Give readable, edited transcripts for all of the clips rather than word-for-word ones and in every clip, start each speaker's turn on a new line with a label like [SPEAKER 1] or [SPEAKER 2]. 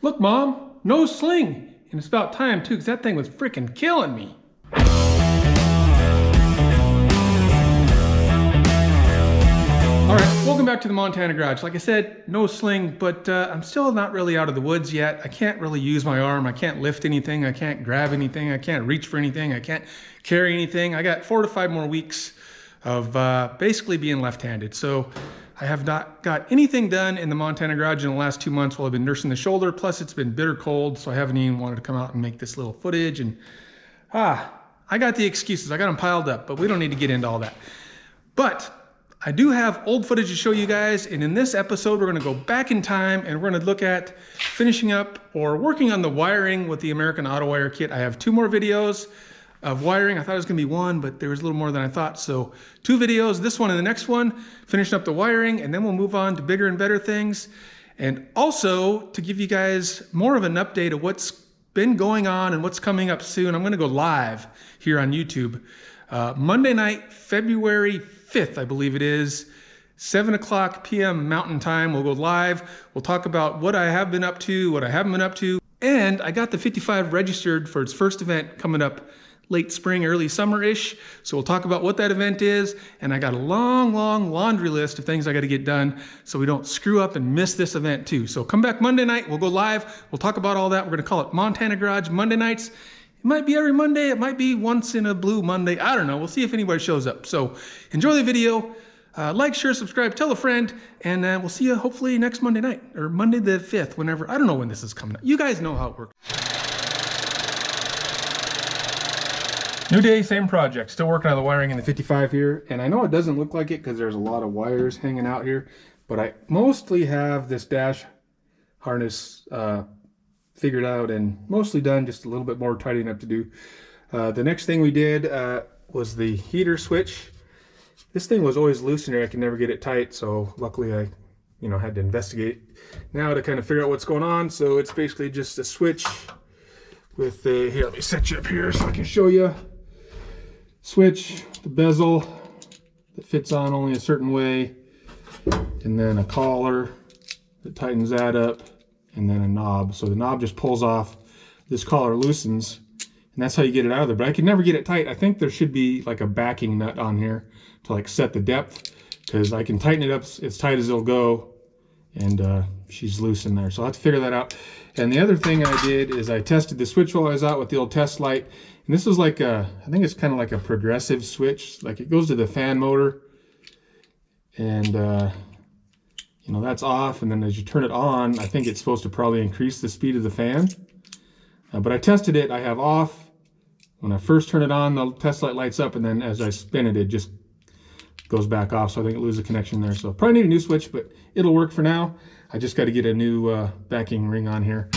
[SPEAKER 1] Look, Mom, no sling. And it's about time too, because that thing was freaking killing me. All right, welcome back to the Montana Garage. Like I said, no sling, but I'm still not really out of the woods yet. I can't really use my arm. I can't lift anything. I can't grab anything. I can't reach for anything. I can't carry anything. I got 4 to 5 more weeks of basically being left-handed. So I have not got anything done in the Montana Garage in the last 2 months while I've been nursing the shoulder. Plus it's been bitter cold, so I haven't even wanted to come out and make this little footage. And I got the excuses. I got them piled up, but we don't need to get into all that. But I do have old footage to show you guys, and in this episode we're going to go back in time and we're going to look at finishing up or working on the wiring with the American Autowire kit. I have 2 more videos of wiring. I thought it was going to be 1, but there was a little more than I thought. So 2 videos, this one and the next one, finishing up the wiring, and then we'll move on to bigger and better things. And also to give you guys more of an update of what's been going on and what's coming up soon. I'm going to go live here on YouTube. Monday night, February 5th, I believe it is, 7 o'clock p.m. Mountain Time. We'll go live. We'll talk about what I have been up to, what I haven't been up to. And I got the 55 registered for its first event coming up late spring, early summer-ish. So we'll talk about what that event is. And I got a long, long laundry list of things I got to get done so we don't screw up and miss this event too. So come back Monday night. We'll go live. We'll talk about all that. We're going to call it Montana Garage Monday nights. It might be every Monday. It might be once in a blue Monday. I don't know. We'll see if anybody shows up. So enjoy the video. Like, share, subscribe, tell a friend, and we'll see you hopefully next Monday night or Monday the 5th, whenever. I don't know when this is coming out. You guys know how it works. New day, same project. Still working on the wiring in the 55 here. And I know it doesn't look like it because there's a lot of wires hanging out here, but I mostly have this dash harness figured out and mostly done, just a little bit more tidying up to do. The next thing we did was the heater switch. This thing was always loose in here. I could never get it tight, so luckily I had to investigate now to kind of figure out what's going on. So it's basically just a switch with a, here, let me set you up here so I can show you. Switch, the bezel that fits on only a certain way, and then a collar that tightens that up, and then a knob. So the knob just pulls off, this collar loosens, and that's how you get it out of there. But I could never get it tight. I think there should be like a backing nut on here to like set the depth, because I can tighten it up as tight as it'll go, and she's loose in there. So I'll have to figure that out. And the other thing I did is I tested the switch while I was out with the old test light. And this is like a, I think it's kind of like a progressive switch. Like it goes to the fan motor, and that's off, and then as you turn it on, I think it's supposed to probably increase the speed of the fan. But I tested it, I have off. When I first turn it on, the test light lights up, and then as I spin it, it just goes back off. So I think it loses a connection there. So probably need a new switch, but it'll work for now. I just got to get a new backing ring on here.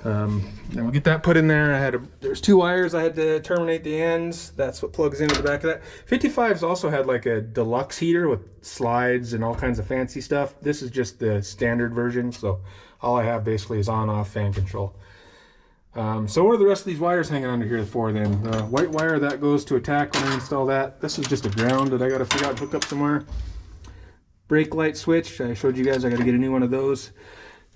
[SPEAKER 1] And we'll get that put in there. There's 2 wires I had to terminate the ends. That's what plugs into the back of that. 55's also had like a deluxe heater with slides and all kinds of fancy stuff. This is just the standard version, so all I have basically is on-off fan control. So what are the rest of these wires hanging under here for then? White wire, that goes to attack when I install that. This is just a ground that I got to figure out and hook up somewhere. Brake light switch, I showed you guys I got to get a new one of those.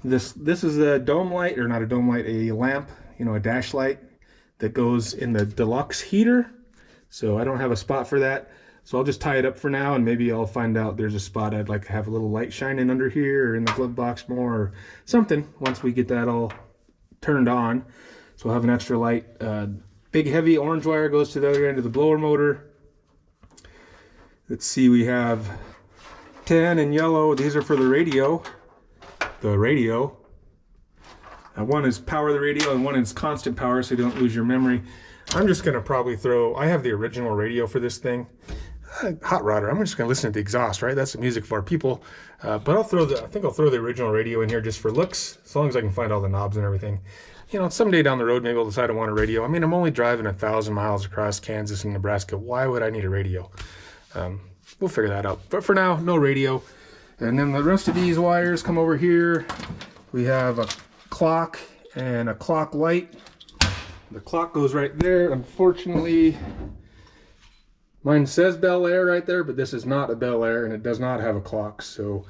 [SPEAKER 1] This is a dome light, or not a dome light, a lamp, a dash light that goes in the deluxe heater. So I don't have a spot for that. So I'll just tie it up for now, and maybe I'll find out there's a spot I'd like to have a little light shining under here or in the glove box more or something once we get that all turned on. So we'll have an extra light. Big heavy orange wire goes to the other end of the blower motor. Let's see, we have 10 in yellow. These are for the radio. One is power the radio and one is constant power, so you don't lose your memory. I'm just gonna probably I have the original radio for this thing. Hot rodder, I'm just gonna listen to the exhaust, right? That's the music for people. But I think I'll throw the original radio in here just for looks, as long as I can find all the knobs and everything. Someday down the road, maybe I'll decide I want a radio. I mean, I'm only driving 1,000 miles across Kansas and Nebraska. Why would I need a radio? We'll figure that out. But for now, no radio. And then the rest of these wires come over here. We have a clock and a clock light. The clock goes right there. Unfortunately, mine says Bel Air right there, but this is not a Bel Air, and it does not have a clock. So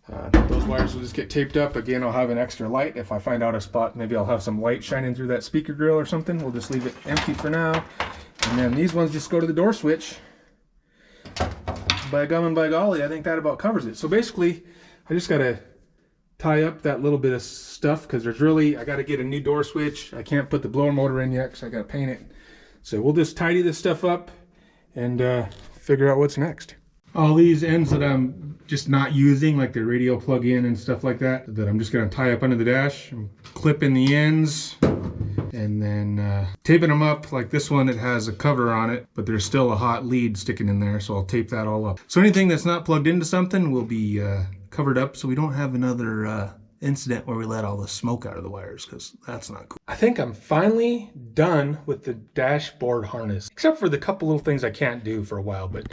[SPEAKER 1] Those wires will just get taped up. Again, I'll have an extra light. If I find out a spot, maybe I'll have some light shining through that speaker grill or something. We'll just leave it empty for now. And then these ones just go to the door switch. By gum and by golly, I think that about covers it. So basically, I just got to tie up that little bit of stuff because there's really, I got to get a new door switch. I can't put the blower motor in yet because I got to paint it. So we'll just tidy this stuff up and figure out what's next. All these ends that I'm just not using, like the radio plug-in and stuff like that, that I'm just going to tie up under the dash and clip in the ends, and then taping them up. Like this one, it has a cover on it, but there's still a hot lead sticking in there, so I'll tape that all up. So anything that's not plugged into something will be covered up so we don't have another incident where we let all the smoke out of the wires, because that's not cool. I think I'm finally done with the dashboard harness, except for the couple little things I can't do for a while, but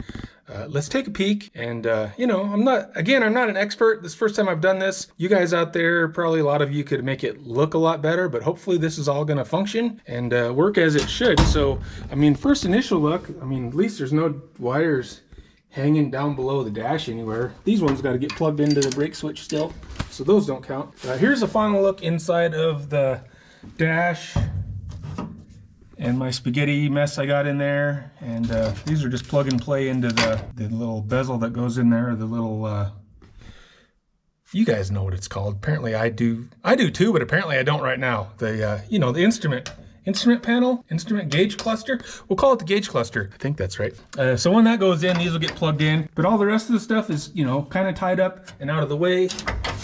[SPEAKER 1] let's take a peek. And you know, I'm not an expert. This is the first time I've done this. You guys out there, probably a lot of you could make it look a lot better, but hopefully this is all gonna function and work as it should. So, I mean, first initial look, I mean, at least there's no wires hanging down below the dash anywhere. These ones got to get plugged into the brake switch still, so those don't count. Here's a final look inside of the dash and my spaghetti mess I got in there. And these are just plug and play into the little bezel that goes in there, the little you guys know what it's called. Apparently I do too, but apparently I don't right now. The you know, the instrument panel, instrument gauge cluster. We'll call it the gauge cluster. I think that's right. So when that goes in, these will get plugged in, but all the rest of the stuff is, you know, kind of tied up and out of the way.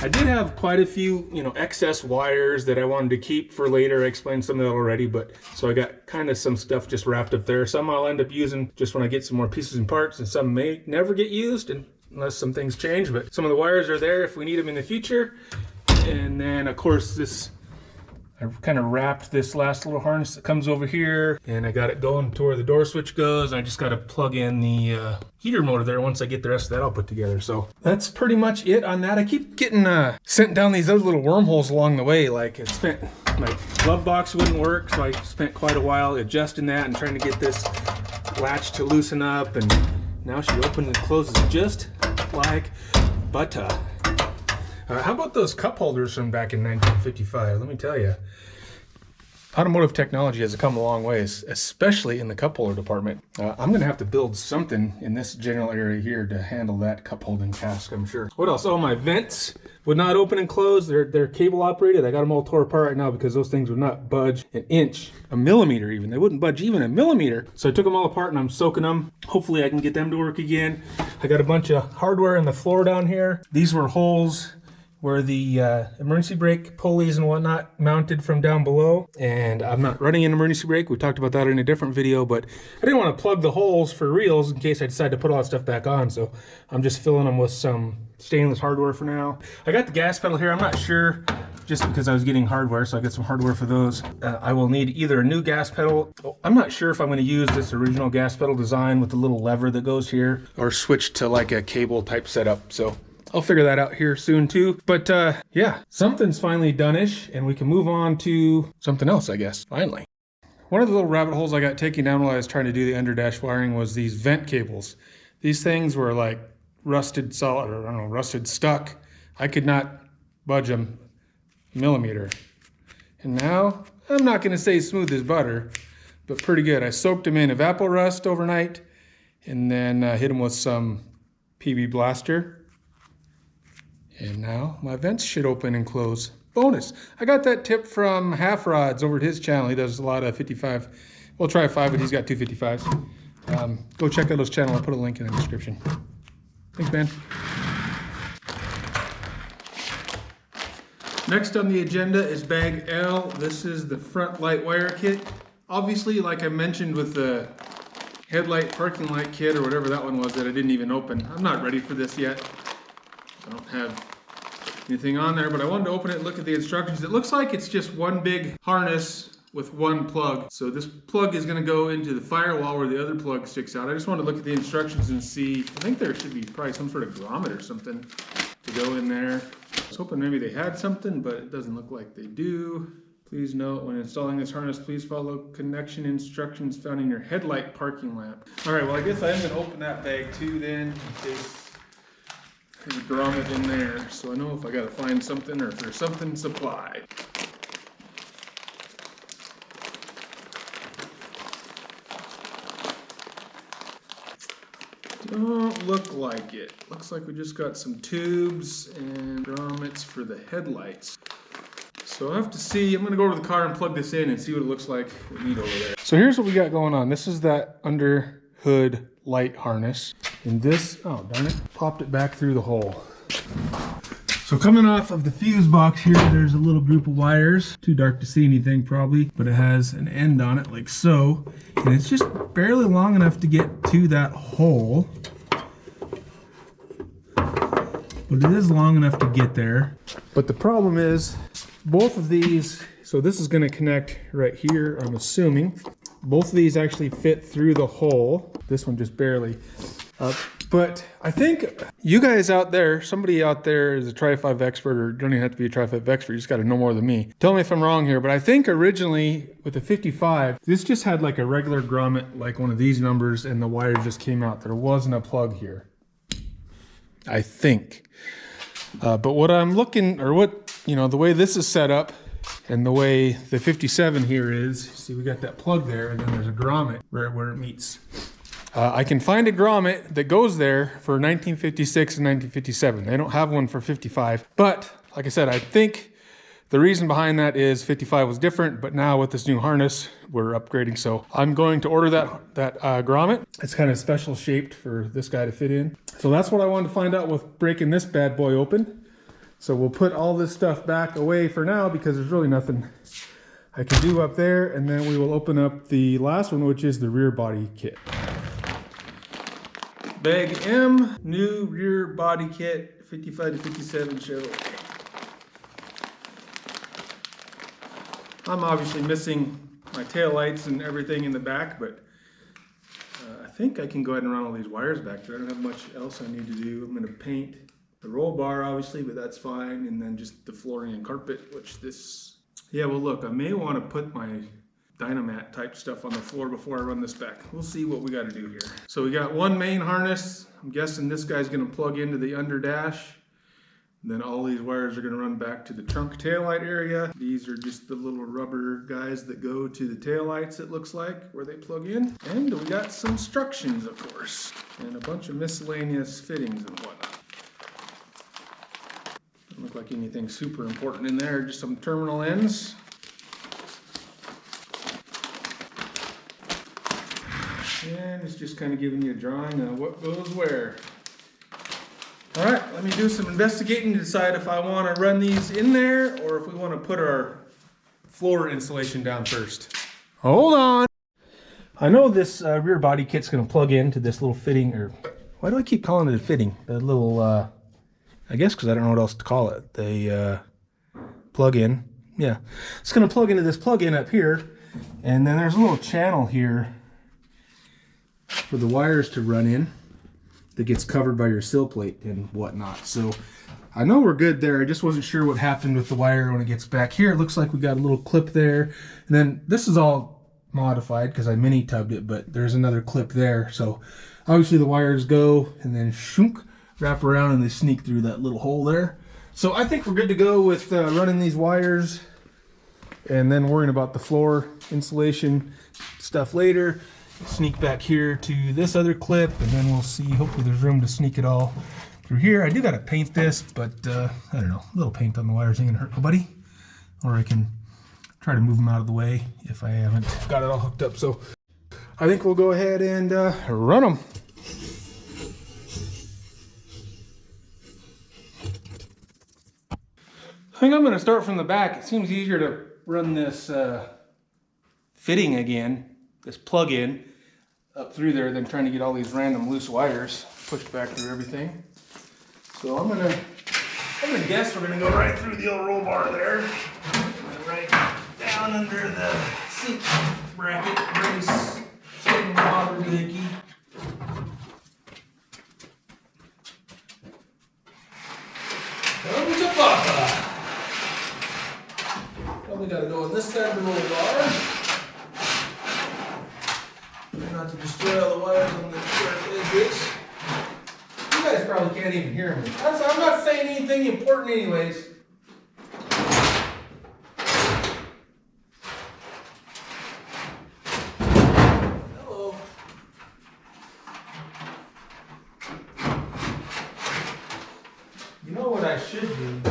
[SPEAKER 1] I did have quite a few, you know, excess wires that I wanted to keep for later. I explained some of that already, but so I got kind of some stuff just wrapped up there. Some I'll end up using just when I get some more pieces and parts, and some may never get used unless some things change, but some of the wires are there if we need them in the future. And then of course this, I kind of wrapped this last little harness that comes over here, and I got it going to where the door switch goes. I just got to plug in the heater motor there. Once I get the rest of that all put together. So that's pretty much it on that. I keep getting sent down these other little wormholes along the way. Like my glove box wouldn't work, so I spent quite a while adjusting that and trying to get this latch to loosen up, and now she opens and closes just like butter. How about those cup holders from back in 1955? Let me tell you, automotive technology has come a long ways, especially in the cup holder department. I'm going to have to build something in this general area here to handle that cup holding task, I'm sure. What else? Oh, my vents would not open and close. They're cable operated. I got them all tore apart right now because those things would not budge an inch, a millimeter even. They wouldn't budge even a millimeter. So I took them all apart and I'm soaking them. Hopefully I can get them to work again. I got a bunch of hardware in the floor down here. These were holes where the emergency brake pulleys and whatnot mounted from down below, and I'm not running an emergency brake. We talked about that in a different video, but I didn't want to plug the holes for reals in case I decide to put all that stuff back on, so I'm just filling them with some stainless hardware for now. I got the gas pedal here. I'm not sure, just because I was getting hardware, so I got some hardware for those. I will need either a new gas pedal. I'm not sure if I'm going to use this original gas pedal design with the little lever that goes here, or switch to like a cable type setup, so I'll figure that out here soon too. But yeah, something's finally done-ish, and we can move on to something else, I guess, finally. One of the little rabbit holes I got taken down while I was trying to do the underdash wiring was these vent cables. These things were like rusted solid, or I don't know, rusted stuck. I could not budge them a millimeter. And now, I'm not gonna say smooth as butter, but pretty good. I soaked them in Evapo-Rust overnight, and then hit them with some PB Blaster. And now my vents should open and close. Bonus. I got that tip from Half Rods over at his channel. He does a lot of 55. We'll try 5, but he's got 2 55s. Go check out his channel. I'll put a link in the description. Thanks, man. Next on the agenda is bag L. This is the front light wire kit. Obviously, like I mentioned with the headlight parking light kit or whatever that one was that I didn't even open, I'm not ready for this yet. I don't have anything on there, but I wanted to open it and look at the instructions. It looks like it's just one big harness with one plug. So this plug is going to go into the firewall where the other plug sticks out. I just wanted to look at the instructions and see. I think there should be probably some sort of grommet or something to go in there. I was hoping maybe they had something, but it doesn't look like they do. Please note, when installing this harness, please follow connection instructions found in your headlight parking lamp. All right, well, I guess I am going to open that bag too then, in case There's a grommet in there, so I know if I gotta find something or if there's something supplied. Don't look like it. Looks like we just got some tubes and grommets for the headlights. So I have to see, I'm gonna go over to the car and plug this in and see what it looks like we need over there. So here's what we got going on. This is that under hood light harness. And this, oh darn it, popped it back through the hole. So coming off of the fuse box here, there's a little group of wires. Too dark to see anything probably, but it has an end on it like so. And it's just barely long enough to get to that hole. But it is long enough to get there. But the problem is, both of these, so this is gonna connect right here, I'm assuming. Both of these actually fit through the hole. This one just barely. But I think you guys out there, somebody out there is a Tri-5 expert, or don't even have to be a Tri-5 expert, you just gotta know more than me. Tell me if I'm wrong here, but I think originally with the 55, this just had like a regular grommet, like one of these numbers, and the wire just came out. There wasn't a plug here, I think. But what I'm looking, or what, you know, the way this is set up, and the way the 57 here is, see we got that plug there, and then there's a grommet where it meets. I can find a grommet that goes there for 1956 and 1957. They don't have one for 55. But like I said, I think the reason behind that is 55 was different, but now with this new harness, we're upgrading. So I'm going to order that grommet. It's kind of special shaped for this guy to fit in. So that's what I wanted to find out with breaking this bad boy open. So we'll put all this stuff back away for now because there's really nothing I can do up there. And then we will open up the last one, which is the rear body kit. Bag M, new rear body kit, 55 to 57 Chevrolet. I'm obviously missing my taillights and everything in the back, but I think I can go ahead and run all these wires back there. I don't have much else I need to do. I'm going to paint the roll bar, obviously, but that's fine. And then just the flooring and carpet, which this, yeah, well, look, I may want to put my Dynamat type stuff on the floor before I run this back. We'll see what we got to do here. So we got one main harness. I'm guessing this guy's going to plug into the under dash. Then all these wires are going to run back to the trunk taillight area. These are just the little rubber guys that go to the taillights, it looks like, where they plug in. And we got some instructions, of course, and a bunch of miscellaneous fittings and whatnot. Doesn't look like anything super important in there, just some terminal ends. And it's just kind of giving you a drawing of what goes where. All right, let me do some investigating to decide if I want to run these in there or if we want to put our floor insulation down first. Hold on. I know this rear body kit's going to plug into this little fitting, or why do I keep calling it a fitting? The little, I guess because I don't know what else to call it. They plug in. Yeah, it's going to plug into this plug-in up here, and then there's a little channel here for the wires to run in that gets covered by your sill plate and whatnot. So I know we're good there. I just wasn't sure what happened with the wire when it gets back here. It looks like we got a little clip there. And then this is all modified because I mini tubbed it, but there's another clip there. So obviously the wires go and then shunk, wrap around and they sneak through that little hole there. So I think we're good to go with running these wires and then worrying about the floor insulation stuff later. Sneak back here to this other clip and then we'll see. Hopefully there's room to sneak it all through here. I do got to paint this, but I don't know, a little paint on the wires ain't gonna hurt nobody. Or I can try to move them out of the way if I haven't got it all hooked up. So I think we'll go ahead and run them. I think I'm going to start from the back. It seems easier to run this fitting again, this plug-in up through there than trying to get all these random loose wires pushed back through everything. So I'm gonna guess we're gonna go right through the old roll bar there, and right down under the seat bracket brace, sitting water doohickey. Come to Papa. Probably gotta go on this side of the roll bar. Not to destroy all the wires on the sharp edges. You guys guys probably can't even hear me. I'm not saying anything important anyways. Hello. You know what I should do?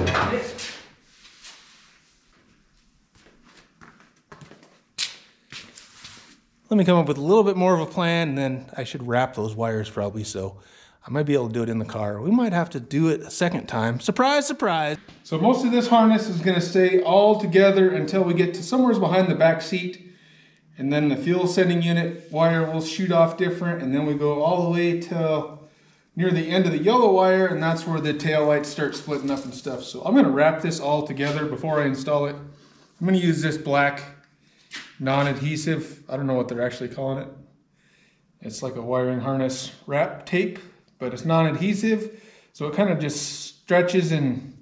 [SPEAKER 1] Let me come up with a little bit more of a plan, and then I should wrap those wires probably, so I might be able to do it in the car. We might have to do it a second time. Surprise, surprise. So most of this harness is gonna stay all together until we get to somewhere behind the back seat, and then the fuel sending unit wire will shoot off different, and then we go all the way till near the end of the yellow wire, and that's where the tail lights start splitting up and stuff. So I'm gonna wrap this all together before I install it. I'm gonna use this black non-adhesive, I don't know what they're actually calling it. It's like a wiring harness wrap tape, but it's non-adhesive, so it kind of just stretches and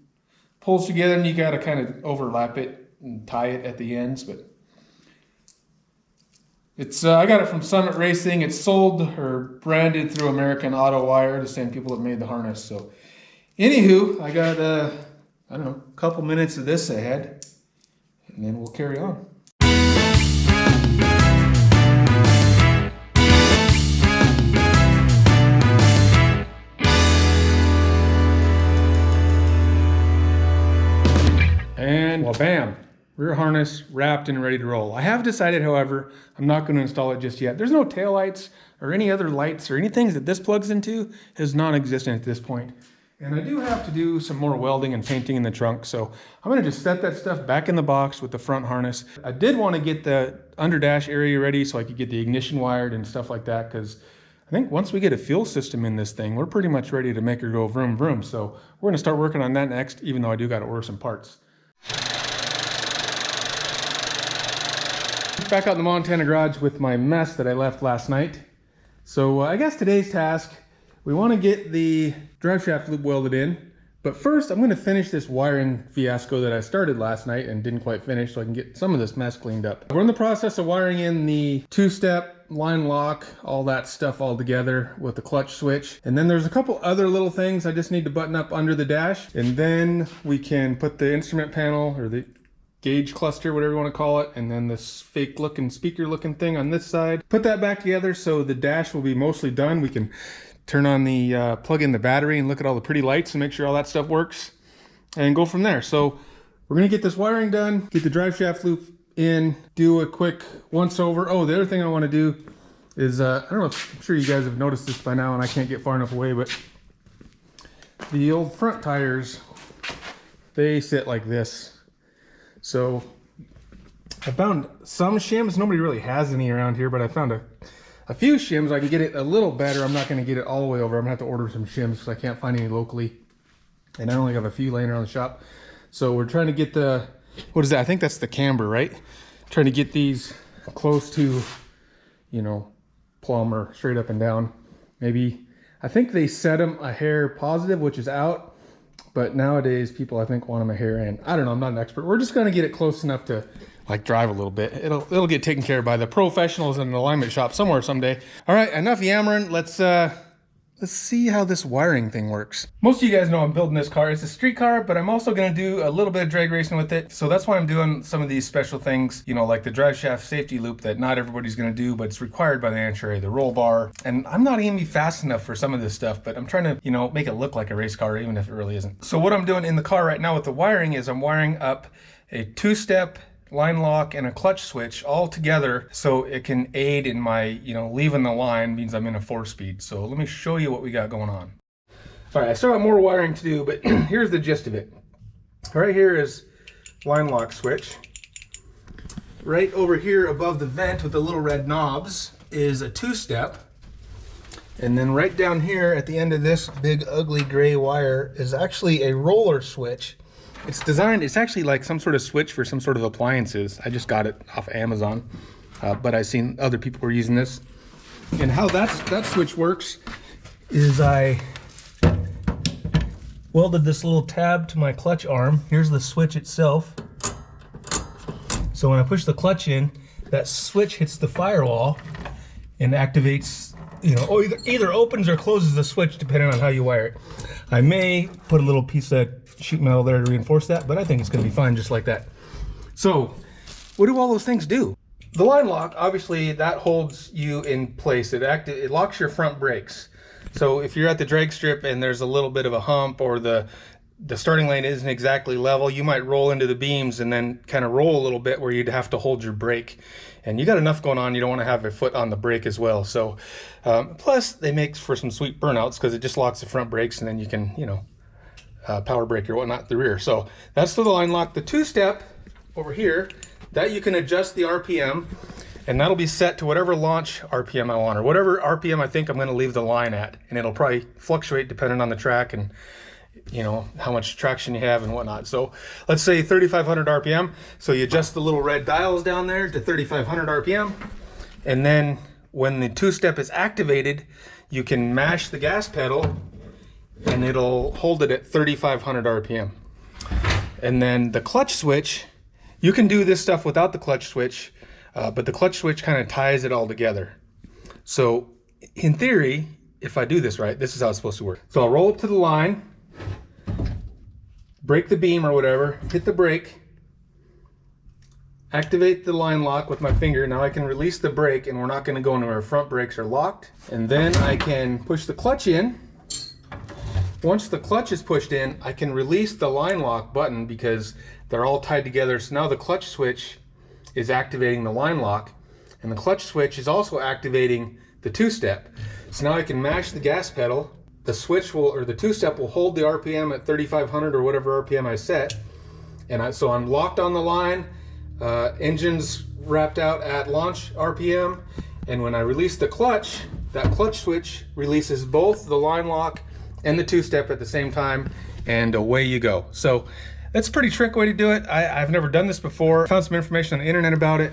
[SPEAKER 1] pulls together, and you got to kind of overlap it and tie it at the ends. But it's I got it from Summit Racing. It's sold or branded through American Autowire, the same people that made the harness. So anywho, I got I don't know, a couple minutes of this ahead, and then we'll carry on. And well, bam, rear harness wrapped and ready to roll. I have decided, however, I'm not going to install it just yet. There's no taillights or any other lights or anything that this plugs into is non-existent at this point. And I do have to do some more welding and painting in the trunk, so I'm going to just set that stuff back in the box with the front harness. I did want to get the under dash area ready so I could get the ignition wired and stuff like that, because I think once we get a fuel system in this thing, we're pretty much ready to make her go vroom vroom. So we're going to start working on that next, even though I do got to order some parts. Back out in the Montana garage with my mess that I left last night. So I guess today's task, we want to get the drive shaft loop welded in, but first I'm going to finish this wiring fiasco that I started last night and didn't quite finish, so I can get some of this mess cleaned up. We're in the process of wiring in the two-step line lock, all that stuff all together with the clutch switch. And then there's a couple other little things I just need to button up under the dash, and then we can put the instrument panel or the gauge cluster, whatever you want to call it, and then this fake looking speaker looking thing on this side. Put that back together so the dash will be mostly done. We can turn on the plug in the battery and look at all the pretty lights and make sure all that stuff works and go from there. So we're gonna get this wiring done, get the drive shaft loop in, do a quick once over. Oh, the other thing I want to do is I don't know if, I'm sure you guys have noticed this by now and I can't get far enough away, but the old front tires, they sit like this. So I found some shims. Nobody really has any around here, but I found a few shims. I can get it a little better. I'm not going to get it all the way over. I'm going to have to order some shims because I can't find any locally. And I only have a few laying around the shop. So we're trying to get the, what is that? I think that's the camber, right? Trying to get these close to, you know, plumb or straight up and down. Maybe, I think they set them a hair positive, which is out. But nowadays, people, I think, want them a hair in. I don't know, I'm not an expert. We're just gonna get it close enough to like drive a little bit. It'll get taken care of by the professionals in an alignment shop somewhere someday. All right, enough yammering. Let's see how this wiring thing works. Most of you guys know I'm building this car. It's a street car, but I'm also gonna do a little bit of drag racing with it. So that's why I'm doing some of these special things, you know, like the drive shaft safety loop that not everybody's gonna do, but it's required by the NHRA, the roll bar. And I'm not even fast enough for some of this stuff, but I'm trying to, you know, make it look like a race car, even if it really isn't. So what I'm doing in the car right now with the wiring is I'm wiring up a two-step line lock and a clutch switch all together so it can aid in my, you know, leaving the line means I'm in a 4-speed. So let me show you what we got going on. All right, I still have more wiring to do, but here's the gist of it. Right here is line lock switch. Right over here above the vent with the little red knobs is a two-step. And then right down here at the end of this big ugly gray wire is actually a roller switch. It's designed, it's actually like some sort of switch for some sort of appliances. I just got it off Amazon, but I've seen other people were using this. And how that switch works is I welded this little tab to my clutch arm. Here's the switch itself. So when I push the clutch in, that switch hits the firewall and activates you know, either opens or closes the switch depending on how you wire it. I may put a little piece of sheet metal there to reinforce that, but I think it's going to be fine just like that. So what do all those things do? The line lock, obviously, that holds you in place. It locks your front brakes. So if you're at the drag strip and there's a little bit of a hump, or the starting lane isn't exactly level, you might roll into the beams and then kind of roll a little bit where you'd have to hold your brake. And you got enough going on, you don't want to have a foot on the brake as well. So plus they make for some sweet burnouts because it just locks the front brakes, and then you can, you know, power brake or whatnot the rear. So that's for the line lock. The two-step over here, that you can adjust the RPM, and that'll be set to whatever launch RPM I want, or whatever RPM I think I'm going to leave the line at. And it'll probably fluctuate depending on the track and, you know, how much traction you have and whatnot. So let's say 3,500 RPM. So you adjust the little red dials down there to 3,500 RPM. And then when the two-step is activated, you can mash the gas pedal and it'll hold it at 3,500 RPM. And then the clutch switch, you can do this stuff without the clutch switch, but the clutch switch kind of ties it all together. So in theory, if I do this right, this is how it's supposed to work. So I'll roll up to the line, break the beam or whatever, hit the brake, activate the line lock with my finger. Now I can release the brake, and we're not going to go anywhere. Front brakes are locked. And then I can push the clutch in. Once the clutch is pushed in, I can release the line lock button because they're all tied together. So now the clutch switch is activating the line lock, and the clutch switch is also activating the two-step. So now I can mash the gas pedal. The switch will, or the two-step will hold the RPM at 3,500 or whatever RPM I set. And so I'm locked on the line, engine's wrapped out at launch RPM. And when I release the clutch, that clutch switch releases both the line lock and the two-step at the same time, and away you go. So that's a pretty trick way to do it. I've never done this before. Found some information on the internet about it,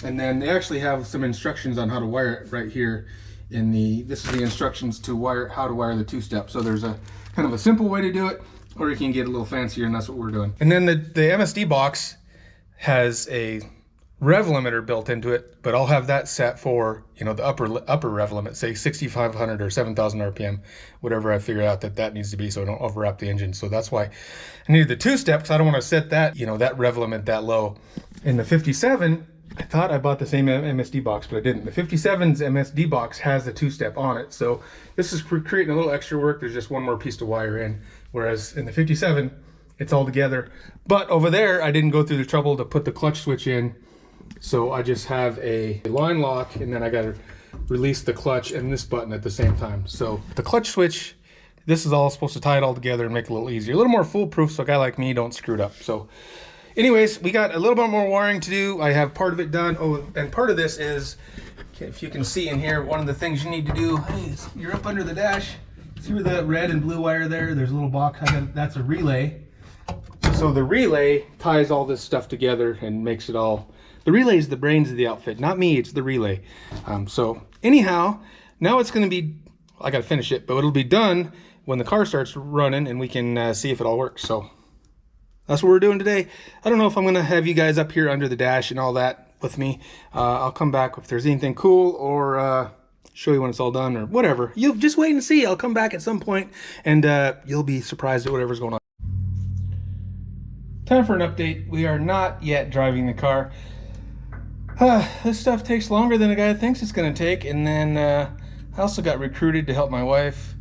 [SPEAKER 1] and then they actually have some instructions on how to wire it right here. This is the instructions to how to wire the two-step. So there's a kind of a simple way to do it, or you can get a little fancier, and that's what we're doing. And then the MSD box has a rev limiter built into it, but I'll have that set for, you know, the upper rev limit, say 6,500 or 7,000 RPM, whatever I figure out that needs to be, so I don't overwrap the engine. So that's why I needed the two-step, because I don't want to set that, you know, that rev limit that low. In the 57, I thought I bought the same MSD box, but I didn't. The 57's MSD box has a two-step on it, so this is creating a little extra work. There's just one more piece to wire in, whereas in the 57, it's all together. But over there, I didn't go through the trouble to put the clutch switch in. So I just have a line lock, and then I got to release the clutch and this button at the same time. So the clutch switch, this is all supposed to tie it all together and make it a little easier, a little more foolproof, so a guy like me don't screw it up. So anyways, we got a little bit more wiring to do. I have part of it done. Oh, and part of this is, if you can see in here, one of the things you need to do, hey, you're up under the dash. See where the red and blue wire there? There's a little box. That's a relay. So the relay ties all this stuff together and makes it all. The relay is the brains of the outfit, not me, it's the relay. So anyhow, now it's gonna be, I gotta finish it, but it'll be done when the car starts running and we can see if it all works. So that's what we're doing today. I don't know if I'm gonna have you guys up here under the dash and all that with me. I'll come back if there's anything cool, or show you when it's all done, or whatever. You'll just wait and see. I'll come back at some point, and you'll be surprised at whatever's going on. Time for an update. We are not yet driving the car. This stuff takes longer than a guy thinks it's going to take. And then I also got recruited to help my wife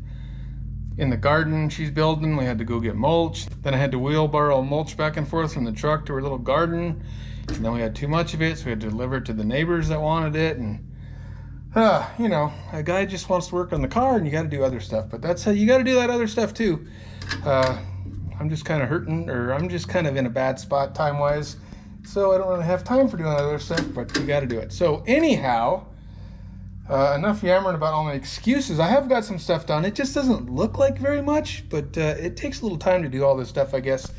[SPEAKER 1] in the garden she's building. We had to go get mulch. Then I had to wheelbarrow mulch back and forth from the truck to her little garden. And then we had too much of it, so we had to deliver it to the neighbors that wanted it. And you know, a guy just wants to work on the car, and you got to do other stuff. But that's how you got to do that other stuff too. I'm just kind of hurting, or I'm just kind of in a bad spot time-wise. So I don't really have time for doing other stuff, but you got to do it. So anyhow, enough yammering about all my excuses. I have got some stuff done. It just doesn't look like very much, but it takes a little time to do all this stuff, I guess.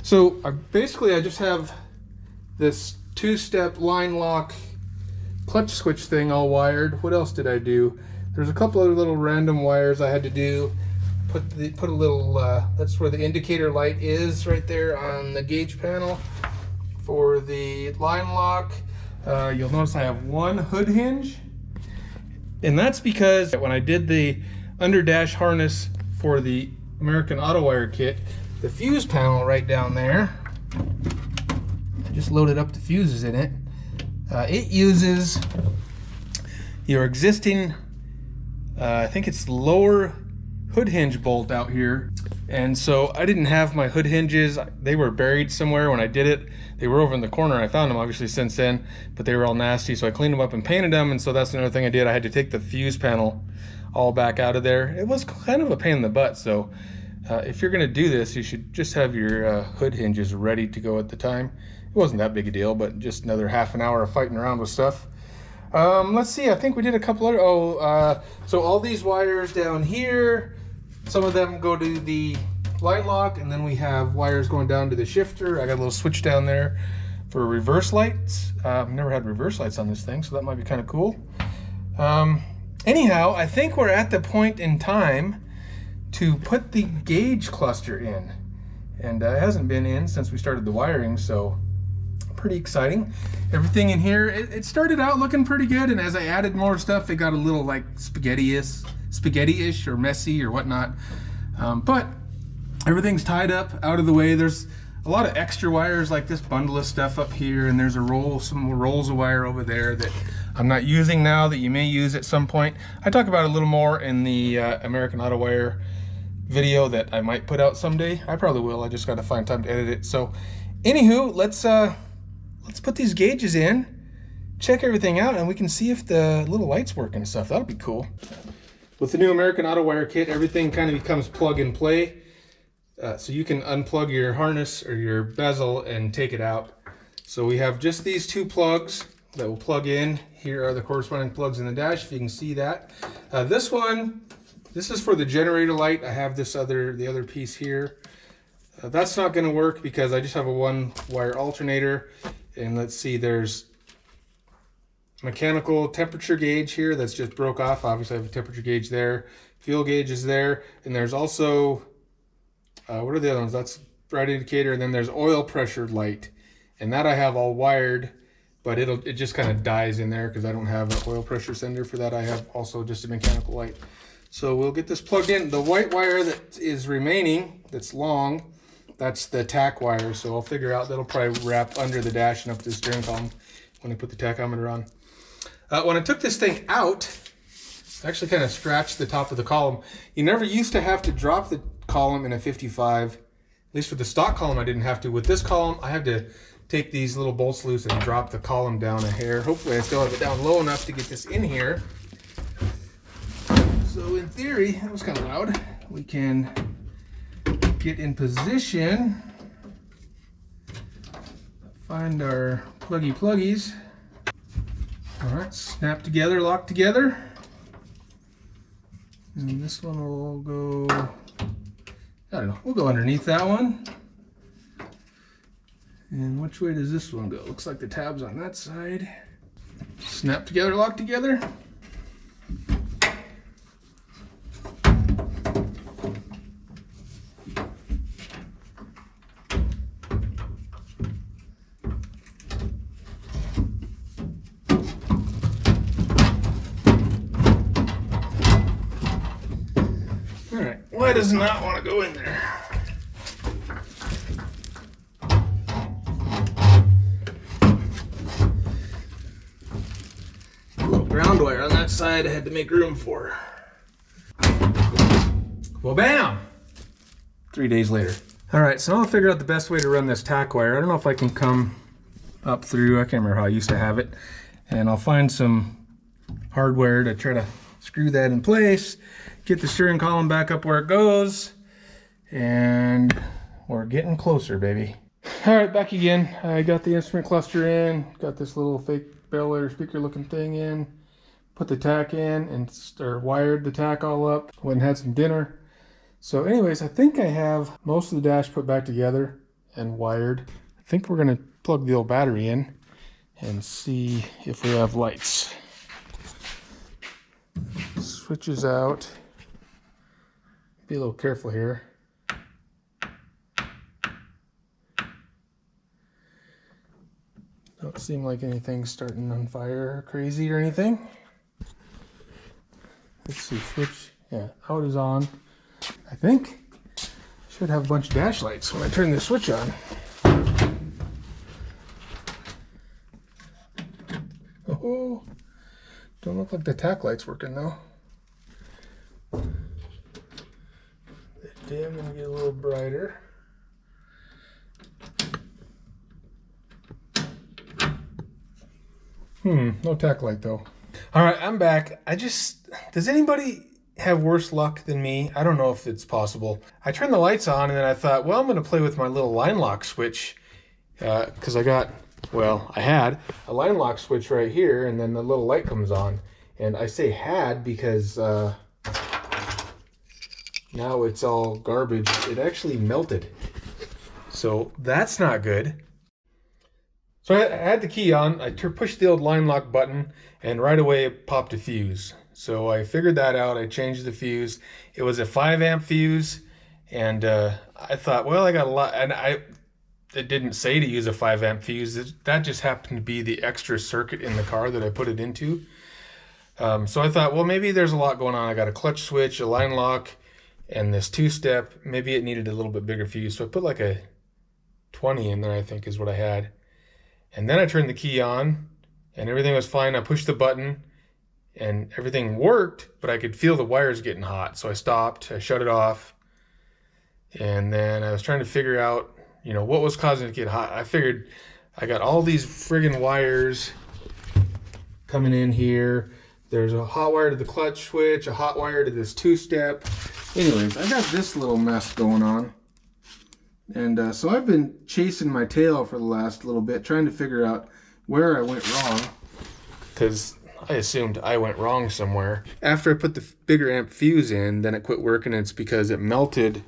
[SPEAKER 1] So basically I just have this two-step line lock clutch switch thing all wired. What else did I do? There's a couple other little random wires I had to do. Put a little, that's where the indicator light is, right there on the gauge panel. For the line lock, you'll notice I have one hood hinge, And that's because when I did the under dash harness for the American Autowire kit, the fuse panel right down there, I just loaded up the fuses in it. It uses your existing, I think it's lower hood hinge bolt out here. And so I didn't have my hood hinges. They were buried somewhere when I did it. They were over in the corner. I found them obviously since then, but they were all nasty. So I cleaned them up and painted them. And so that's another thing I did. I had to take the fuse panel all back out of there. It was kind of a pain in the butt. So if you're gonna do this, you should just have your hood hinges ready to go at the time. It wasn't that big a deal, but just another half an hour of fighting around with stuff. Let's see, I think we did a couple other, so all these wires down here, some of them go to the light lock, and then we have wires going down to the shifter. I got a little switch down there for reverse lights. I've never had reverse lights on this thing, so that might be kind of cool. Anyhow, I think we're at the point in time to put the gauge cluster in. And it hasn't been in since we started the wiring, so pretty exciting. Everything in here, it started out looking pretty good, and as I added more stuff, it got a little like spaghetti-ish or messy or whatnot. But everything's tied up, out of the way. There's a lot of extra wires like this bundle of stuff up here, and there's some rolls of wire over there that I'm not using now that you may use at some point. I talk about it a little more in the American Autowire video that I might put out someday. I probably will. I just got to find time to edit it. So anywho, let's put these gauges in, check everything out, and we can see if the little lights work and stuff. That'll be cool. With the new American Autowire kit, everything kind of becomes plug and play. So you can unplug your harness or your bezel and take it out. So we have just these two plugs that will plug in. Here are the corresponding plugs in the dash, if you can see that. This is for the generator light. I have the other piece here. That's not going to work because I just have a one wire alternator. And let's see, there's mechanical temperature gauge here that's just broke off. Obviously I have a temperature gauge there. Fuel gauge is there. And there's also, what are the other ones? That's bright indicator. And then there's oil pressure light. And that I have all wired, but it just kind of dies in there because I don't have an oil pressure sender for that. I have also just a mechanical light. So we'll get this plugged in. The white wire that is remaining, that's long, that's the tack wire. So I'll figure out that'll probably wrap under the dash and up to the steering column when I put the tachometer on. When I took this thing out, I actually kind of scratched the top of the column. You never used to have to drop the column in a 55. At least with the stock column, I didn't have to. With this column, I have to take these little bolts loose and drop the column down a hair. Hopefully I still have it down low enough to get this in here. So in theory, that was kind of loud. We can get in position, find our pluggies. All right, snap together, lock together. And this one will go, I don't know, we'll go underneath that one. And which way does this one go? Looks like the tab's on that side. Snap together, lock together. All right, why does not want to go in there? Ground wire on that side I had to make room for. Well, bam! 3 days later. All right, so I'll figure out the best way to run this tack wire. I don't know if I can come up through, I can't remember how I used to have it. And I'll find some hardware to try to screw that in place, get the steering column back up where it goes, and we're getting closer, baby. All right, back again. I got the instrument cluster in, got this little fake bell speaker looking thing in, put the tack in and wired the tack all up, went and had some dinner. So anyways, I think I have most of the dash put back together and wired. I think we're gonna plug the old battery in and see if we have lights. Switches out. Be a little careful here. Don't seem like anything's starting on fire or crazy or anything. let's see, switch, yeah, out is on. I think should have a bunch of dash lights when I turn the switch on. Oh, don't look like the tack light's working though. They dim and get a little brighter. No tack light though. All right, I'm back. Does anybody have worse luck than me? I don't know if it's possible. I turned the lights on and then I thought, well, I'm gonna play with my little line lock switch because I had a line lock switch right here and then the little light comes on. And I say had because now it's all garbage. It actually melted. So that's not good. So I had the key on, I pushed the old line lock button, and right away it popped a fuse. So I figured that out, I changed the fuse. It was a 5 amp fuse, and I thought, well, I got a lot, and it didn't say to use a 5 amp fuse. That just happened to be the extra circuit in the car that I put it into. So I thought, well, maybe there's a lot going on. I got a clutch switch, a line lock, and this 2-step. Maybe it needed a little bit bigger fuse. So I put like a 20 in there, I think is what I had. And then I turned the key on and everything was fine. I pushed the button and everything worked, but I could feel the wires getting hot. So I stopped, I shut it off. And then I was trying to figure out, what was causing it to get hot. I figured I got all these friggin' wires coming in here. There's a hot wire to the clutch switch, a hot wire to this 2-step. Anyways, I got this little mess going on. And so I've been chasing my tail for the last little bit, trying to figure out where I went wrong, because I assumed I went wrong somewhere. After I put the bigger amp fuse in, then it quit working, and it's because it melted.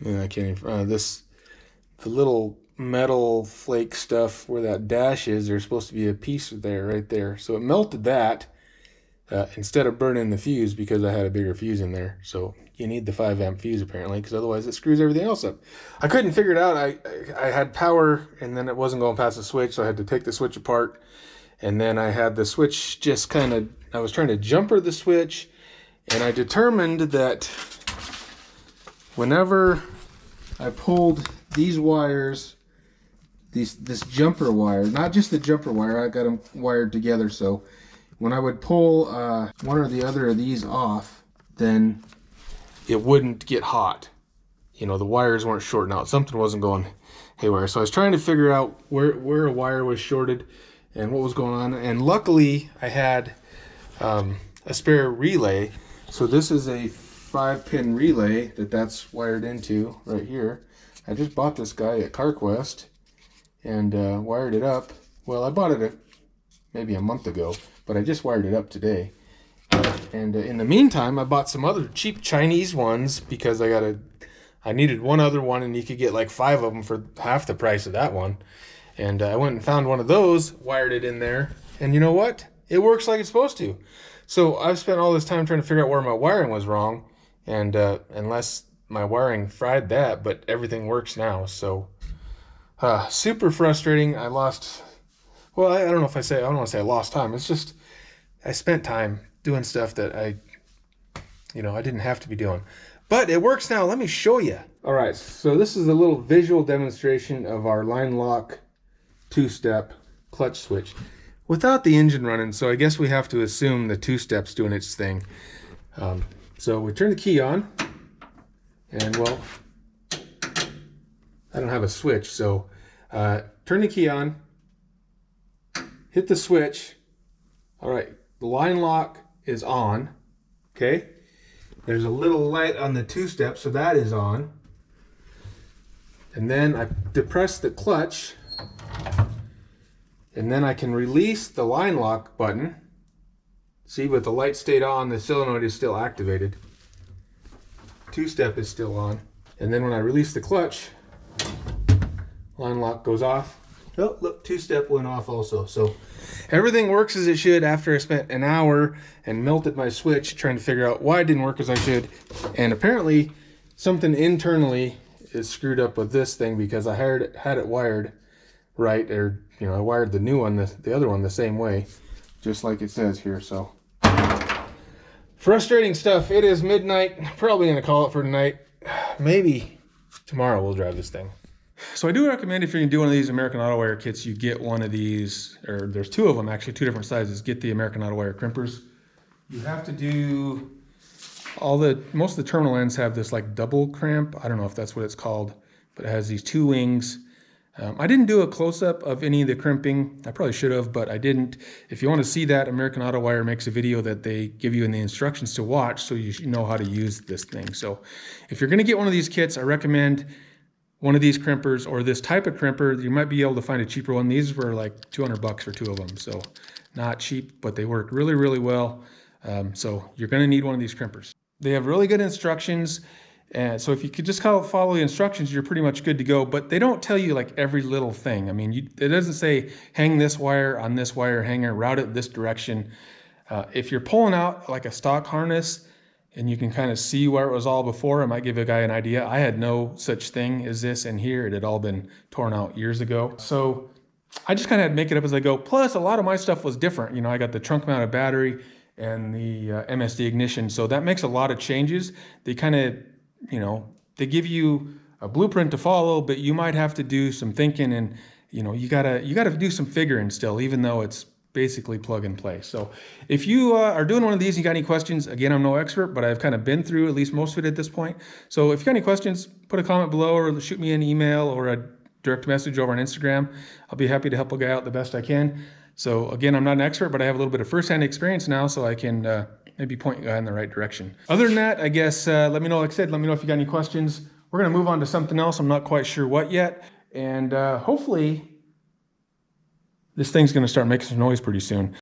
[SPEAKER 1] Yeah, I can't even, the little metal flake stuff where that dash is, there's supposed to be a piece there, right there. So it melted that instead of burning the fuse because I had a bigger fuse in there. So you need the 5 amp fuse apparently, because otherwise it screws everything else up. I couldn't figure it out. I had power and then it wasn't going past the switch, so I had to take the switch apart. And then I had the switch just I was trying to jumper the switch, and I determined that whenever I pulled these wires, this jumper wire, not just the jumper wire, I got them wired together, so when I would pull one or the other of these off, then it wouldn't get hot. The wires weren't shorting out. Something wasn't going haywire. So I was trying to figure out where a wire was shorted and what was going on. And luckily, I had a spare relay. So this is a 5-pin relay that's wired into right here. I just bought this guy at CarQuest and wired it up. Well, I bought it maybe a month ago, but I just wired it up today. And in the meantime, I bought some other cheap Chinese ones because I needed one other one, and you could get like 5 of them for half the price of that one. And I went and found one of those, wired it in there, and you know what? It works like it's supposed to. So I've spent all this time trying to figure out where my wiring was wrong, and unless my wiring fried that, but everything works now. So super frustrating. I lost. Well, I don't want to say I lost time. It's just I spent time doing stuff that I didn't have to be doing. But it works now. Let me show you. All right, so this is a little visual demonstration of our line lock 2-step clutch switch without the engine running. So I guess we have to assume the 2-step's doing its thing. So we turn the key on, and well, I don't have a switch, so turn the key on, hit the switch. All right, the line lock is on, okay? There's a little light on the 2-step, so that is on. And then I depress the clutch, and then I can release the line lock button. See, but the light stayed on, the solenoid is still activated. 2-step is still on. And then when I release the clutch, line lock goes off. Oh, look, 2-step went off also. So everything works as it should after I spent an hour and melted my switch trying to figure out why it didn't work as I should. And apparently something internally is screwed up with this thing, because I had it wired right, or I wired the new one, the other one the same way. just like it says here. So frustrating stuff. It is midnight. Probably gonna call it for tonight. Maybe tomorrow we'll drive this thing. So I do recommend, if you're gonna do one of these American Autowire kits, you get one of these, or there's two of them actually, two different sizes. Get the American Autowire crimpers. You have to do most of the terminal ends have this like double crimp. I don't know if that's what it's called, but it has these two wings. I didn't do a close-up of any of the crimping. I probably should have, but I didn't. If you want to see that, American Autowire makes a video that they give you in the instructions to watch, so you know how to use this thing. So if you're going to get one of these kits, I recommend one of these crimpers or this type of crimper. You might be able to find a cheaper one. These were like 200 bucks for two of them, so not cheap, but they work really, really well. So you're going to need one of these crimpers. They have really good instructions. And so if you could just follow the instructions, you're pretty much good to go. But they don't tell you like every little thing. I mean, it doesn't say hang this wire on this wire hanger, route it this direction. If you're pulling out like a stock harness and you can kind of see where it was all before, it might give a guy an idea. I had no such thing as this in here. It had all been torn out years ago. So I just kind of had to make it up as I go. Plus, a lot of my stuff was different. You know, I got the trunk mounted battery and the MSD ignition. So that makes a lot of changes. They kind of, you know, they give you a blueprint to follow, but you might have to do some thinking, and you know, you gotta do some figuring still, even though it's basically plug and play. So if you are doing one of these and you got any questions, again, I'm no expert, but I've kind of been through at least most of it at this point. So if you got any questions, put a comment below or shoot me an email or a direct message over on Instagram. I'll be happy to help a guy out the best I can. So again, I'm not an expert, but I have a little bit of firsthand experience now, so I can maybe point you in the right direction. Other than that, I guess, let me know, like I said, let me know if you got any questions. We're gonna move on to something else. I'm not quite sure what yet. And hopefully this thing's gonna start making some noise pretty soon.